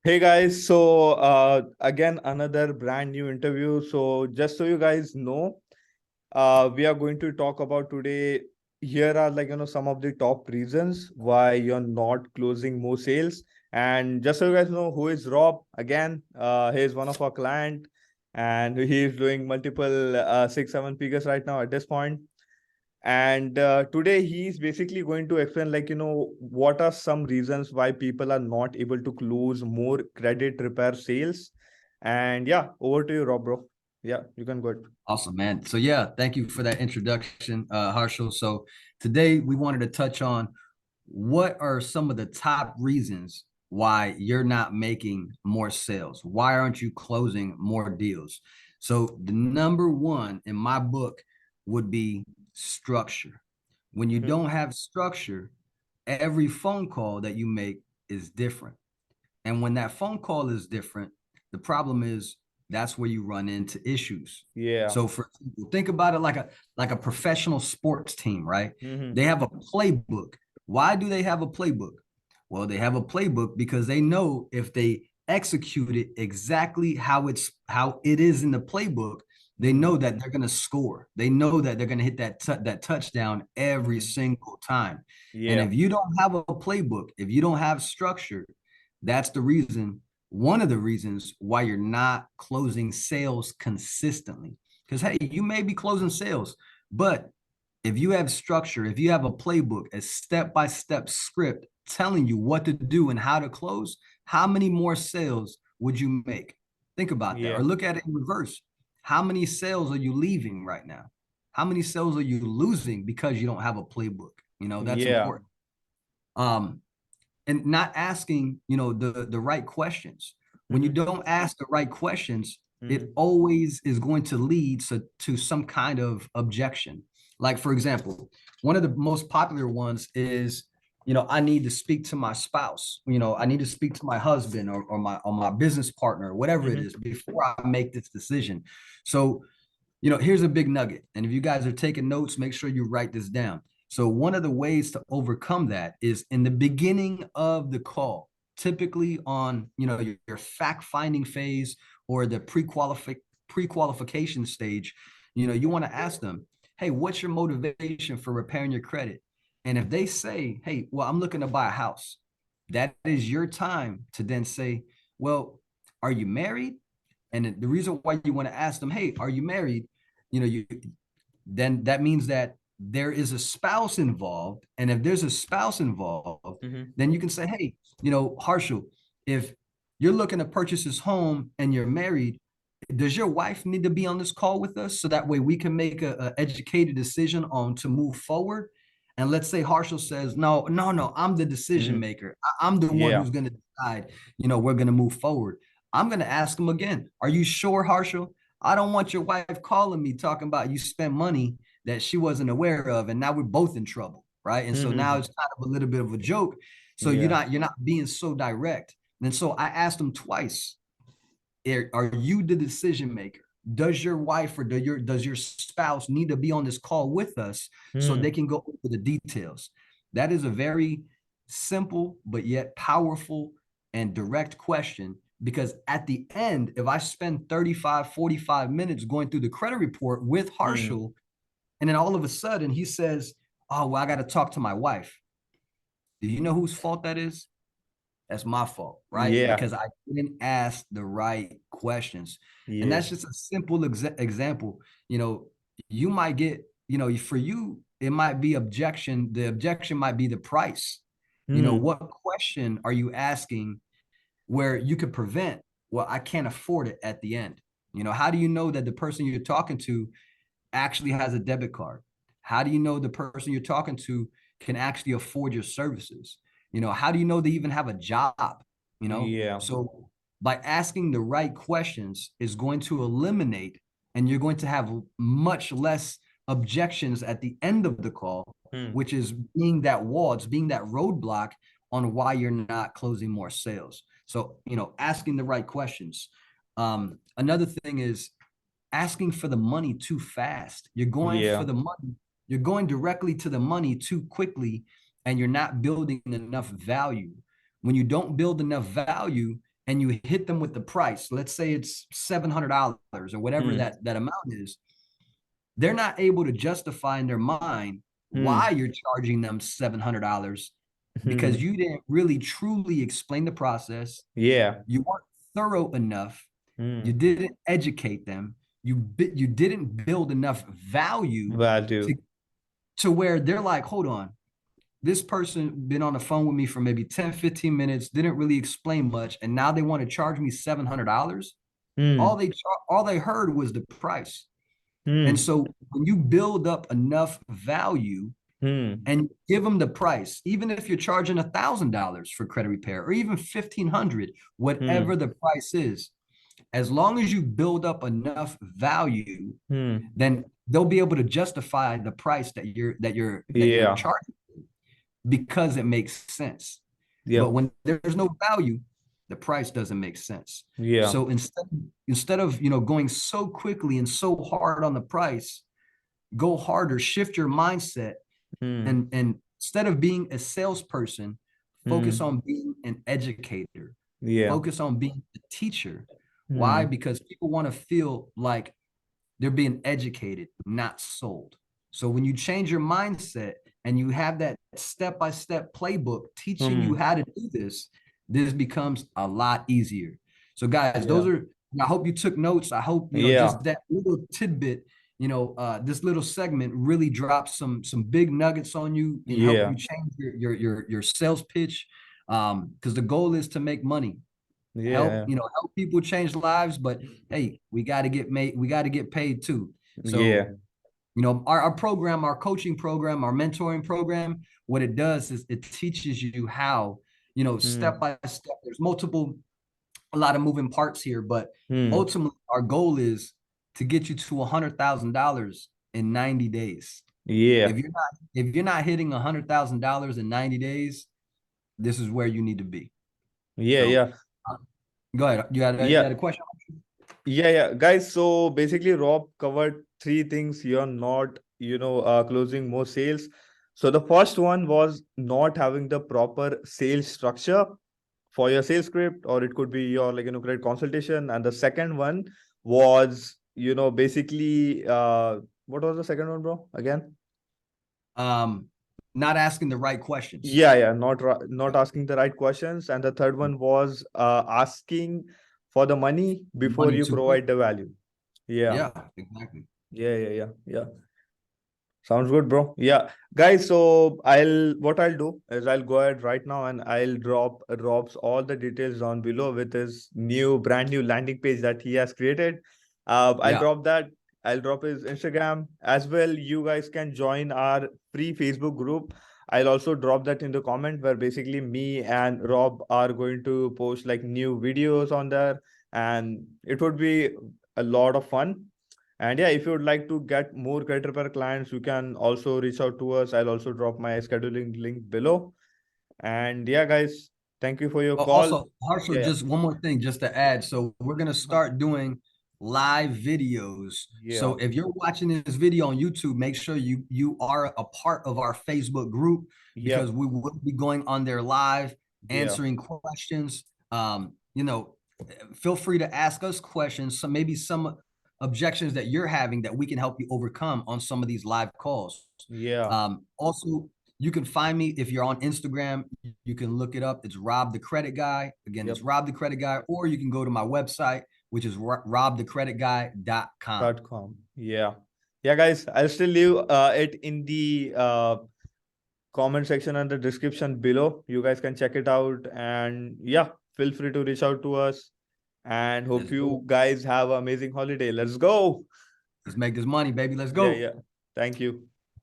Hey guys, again another brand new interview. So just so you guys know, we are going to talk about today. Here are some of the top reasons why you're not closing more sales. And just so you guys know, who is Rob? Again, he is one of our client, and he is doing multiple six, seven figures right now at this point. And today he's basically going to explain, what are some reasons why people are not able to close more credit repair sales. And yeah, over to you, Rob, bro. Yeah, you can go ahead. Awesome, man. So yeah, thank you for that introduction, Harshal. So today we wanted to touch on what are some of the top reasons why you're not making more sales? Why aren't you closing more deals? So the number one in my book would be structure. When you Mm-hmm. don't have structure, every phone call that you make is different. And when that phone call is different, the problem is that's where you run into issues. Yeah. So for example, think about it like a professional sports team, right? Mm-hmm. They have a playbook. Why do they have a playbook? Well, they have a playbook because they know if they execute it exactly how it is in the playbook, they Mm-hmm. know that they're going to score. They know that they're going to hit that touchdown every Mm-hmm. single time. And Yeah. if you don't have a playbook, if you don't have structure, that's the reason, one of the reasons why you're not closing sales consistently. Because, hey, you may be closing sales, but if you have structure, if you have a playbook, a step by step script telling you what to do and how to close, how many more sales would you make? Think about that. Yeah. Or look at it in reverse. How many sales are you leaving right now? How many sales are you losing because you don't have a playbook? That's Yeah. important. Um, and not asking, the right questions. When you Mm-hmm. don't ask the right questions, it Mm-hmm. always is going to lead to some kind of objection. Like, for example, one of the most popular ones is, I need to speak to my spouse. I need to speak to my husband or my business partner, whatever it Mm-hmm. is, before I make this decision. So here's a big nugget. And if you guys are taking notes, make sure you write this down. So, one of the ways to overcome that is in the beginning of the call, typically on your fact finding phase or the pre-qualification stage. You want to ask them, hey, what's your motivation for repairing your credit? And if they say, hey, well, I'm looking to buy a house, that is your time to then say, well, are you married? And the reason why you want to ask them, hey, are you married? You then that means that there is a spouse involved. And if there's a spouse involved, Mm-hmm. then you can say, hey, Harshal, if you're looking to purchase this home and you're married, does your wife need to be on this call with us so that way we can make a educated decision on to move forward? And let's say Harshal says, no, no, no, I'm the decision Mm-hmm. maker. I'm the one Yeah. who's going to decide, we're going to move forward. I'm going to ask him again, are you sure, Harshal? I don't want your wife calling me talking about you spent money that she wasn't aware of, and now we're both in trouble, right? And so now Mm-hmm. it's kind of a little bit of a joke. So you're Yeah. not being so direct. And so I asked him twice, are you the decision maker? Does your wife or does your spouse need to be on this call with us so they Mm-hmm. can go over the details? That is a very simple but yet powerful and direct question, because at the end, if I spend 35, 45 minutes going through the credit report with Mm-hmm. Harshal, and then all of a sudden he says, oh, well, I got to talk to my wife. Do you know whose fault that is? That's my fault, right? Yeah. Because I didn't ask the right questions. And Yeah. that's just a simple example. You know, you might get, for you, it might be objection. The objection might be the price. Mm-hmm. What question are you asking where you could prevent, well, I can't afford it at the end? How do you know that the person you're talking to actually has a debit card? How do you know the person you're talking to can actually afford your services? How do you know they even have a job? Yeah. So by asking the right questions is going to eliminate, and you're going to have much less objections at the end of the call, Mm. which is being that wall, it's being that roadblock on why you're not closing more sales. So, asking the right questions. Another thing is asking for the money too fast. You're going for Yeah. the money. You're going directly to the money too quickly, and you're not building enough value. When you don't build enough value and you hit them with the price, let's say it's $700 or whatever Hmm. that amount is, they're not able to justify in their mind why Hmm. you're charging them $700 Hmm. because you didn't really truly explain the process. Yeah. You weren't thorough enough. You Hmm. didn't educate them. You didn't build enough value Value. to where they're like, hold on, this person been on the phone with me for maybe 10, 15 minutes, didn't really explain much, and now they want to charge me $700. Hmm. All they heard was the price. And Hmm. so when you build up enough value Hmm. and give them the price, even if you're charging $1,000 for credit repair or even 1,500, Hmm. whatever the price is, as long as you build up enough value, Hmm. then they'll be able to justify the price that you're Yeah. charging because it makes sense. But Yep. when there's no value, the price doesn't make sense. Yeah. So instead of going so quickly and so hard on the price, go harder, shift your mindset, Hmm. and instead of being a salesperson, focus Hmm. on being an educator, Yeah. focus on being a teacher. Why? Hmm. Because people want to feel like they're being educated, not sold. So when you change your mindset and you have that step-by-step playbook teaching you Hmm. how to do this becomes a lot easier. So guys, those Yeah. are, I hope you took notes. I hope, Yeah. just that little tidbit, this little segment really drops some big nuggets on you and help Yeah. you change your sales pitch. Because the goal is to make money, Yeah. help people change lives, but hey, we got to get paid too. So Yeah. our program, our coaching program, our mentoring program, what it does is it teaches you how, step Hmm. by step. There's a lot of moving parts here, but Hmm. ultimately our goal is to get you to $100,000 in 90 days. Yeah. If you're not hitting $100,000 in 90 days, this is where you need to be. Yeah. So Yeah. uh, go ahead. You had a Yeah. question? Yeah, guys. So basically, Rob covered three things. You're not, closing more sales. So the first one was not having the proper sales structure for your sales script, or it could be your credit consultation. And the second one was, basically, what was the second one, bro? Again? um Not asking the right questions. Yeah, not asking the right questions. And the third one was asking for the money before Money you too quick. provide the value. Yeah. Yeah, exactly. Yeah. Sounds good, bro. Yeah, guys. So what I'll do is I'll go ahead right now and I'll drop Rob's all the details down below with his brand new landing page that he has created. I'll Yeah. drop that. I'll drop his Instagram as well. You guys can join our free Facebook group. I'll also drop that in the comment where basically me and Rob are going to post like new videos on there, and it would be a lot of fun. And yeah, if you would like to get more credit repair clients, you can also reach out to us. I'll also drop my scheduling link below. And yeah, guys, thank you for your call. Also, Harshal, Yeah, just one more thing just to add. So we're gonna yeah. start doing live videos. Yeah. So if you're watching this video on YouTube, make sure you are a part of our Facebook group because Yep. we will be going on there live, Yeah. answering questions. Feel free to ask us questions. So maybe some objections that you're having that we can help you overcome on some of these live calls. Yeah. Also, you can find me if you're on Instagram. You can look it up. It's Rob the Credit Guy. Again, Yep. it's Rob the Credit Guy, or you can go to my website, which is robthecreditguy.com. .com. Yeah. Yeah, guys, I'll still leave it in the comment section and the description below. You guys can check it out. And yeah, feel free to reach out to us. And hope Let's do you it. guys have an amazing holiday. Let's go. Let's make this money, baby. Let's Yeah, go. yeah. Thank you.